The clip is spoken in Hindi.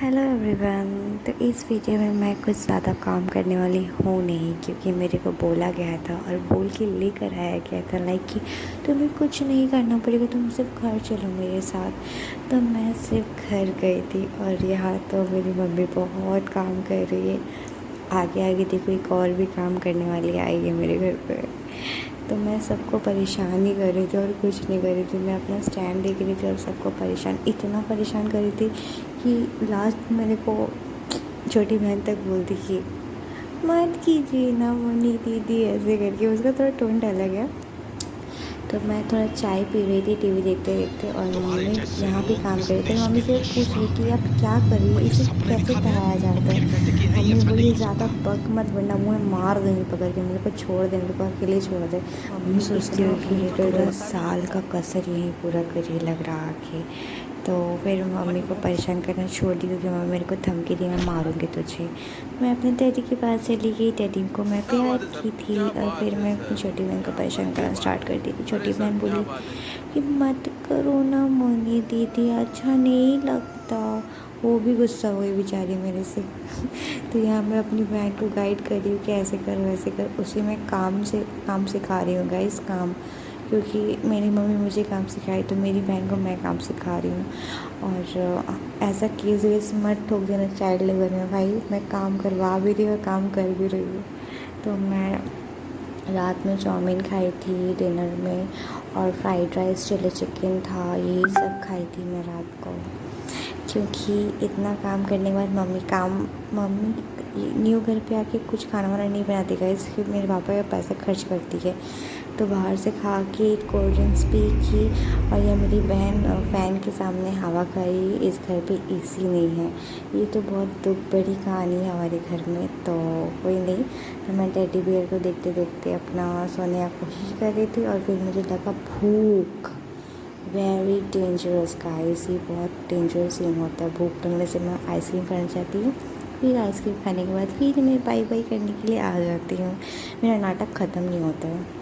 Hello everyone. तो इस वीडियो में मैं कुछ ज़्यादा काम करने वाली हूँ नहीं, क्योंकि मेरे को बोला गया था और बोल के लेकर आया गया था लाइक कि तुम्हें कुछ नहीं करना पड़ेगा, तुम सिर्फ घर चलो मेरे साथ। तो मैं सिर्फ घर गई थी और यहाँ तो मेरी मम्मी बहुत काम कर रही है। आगे आगे देखो एक और भी काम करने वाली आई है मेरे घर पे। तो मैं सबको परेशान ही कर रही थी और कुछ नहीं कर रही थी। मैं अपना स्टैंड देख रही थी और सबको इतना परेशान कर रही थी कि लास्ट मेरे को छोटी बहन तक बोलती कि मत कीजिए ना मनी दीदी, ऐसे करके। उसका थोड़ा टोन अलग है। तो मैं थोड़ा चाय पी रही थी टीवी देखते देखते, और मम्मी यहाँ भी काम कर रही थी। मम्मी से पूछ रही कि आप क्या कर रही है, इसे कैसे कराया जाता है। मम्मी बोली ज़्यादा बक मत, वरना मुँह मार देंगे पकड़ के, मेरे को छोड़ दें, मेरे को अकेले छोड़ दे। मम्मी सोचती हो कि ये तो साल का कसर यहीं पूरा करिए लग रहा कि। तो फिर मम्मी को परेशान करना छोड़ दी, क्योंकि मम्मी मेरे को धमकी दी, मैं मारूंगी तुझे। मैं अपने डैडी के पास चली गई, डैडी को मैं प्यार की थी, और फिर मैं अपनी छोटी बहन को परेशान करना स्टार्ट कर दी थी। छोटी बहन बोली कि मत करो ना मनी दीदी, अच्छा नहीं लगता। वो भी गुस्सा हुई बेचारी मेरे से। तो यहाँ मैं अपनी बहन को गाइड कर रही हूँ कि ऐसे कर वैसे कर। उसी में काम सिखा रही हूँ गाइस, काम। क्योंकि मेरी मम्मी मुझे काम सिखाई, तो मेरी बहन को मैं काम सिखा रही हूँ। और ऐसा केस वेस मत ठोक देना चाइल्ड लेबर में भाई। मैं काम करवा भी रही हूँ और काम कर भी रही हूँ। तो मैं रात में चाउमीन खाई थी डिनर में, और फ्राइड राइस चिली चिकन था, यही सब खाई थी मैं रात को। क्योंकि इतना काम करने के बाद मम्मी न्यू घर पे आके कुछ खाना वाना नहीं बनाती गाइस, क्योंकि मेरे पापा का पैसा खर्च करती है। तो बाहर से खा के कोल्ड ड्रिंक्स पी की, और यह मेरी बहन फ़ैन के सामने हवा खाई। इस घर पे एसी नहीं है। ये तो बहुत दुख बड़ी कहानी है हमारे घर में। तो कोई नहीं। तो मैं टेडी बियर को देखते देखते अपना सोने की कोशिश कर रही थी, और फिर मुझे लगा भूख। वेरी डेंजरस गाइस, ये बहुत डेंजरस सीन होता है। भूख लगने से मैं आइसक्रीम खाना चाहती हूँ, फिर आइसक्रीम खाने के बाद फिर मैं बाई बाई करने के लिए आ जाती हूँ। मेरा नाटक ख़त्म नहीं होता है।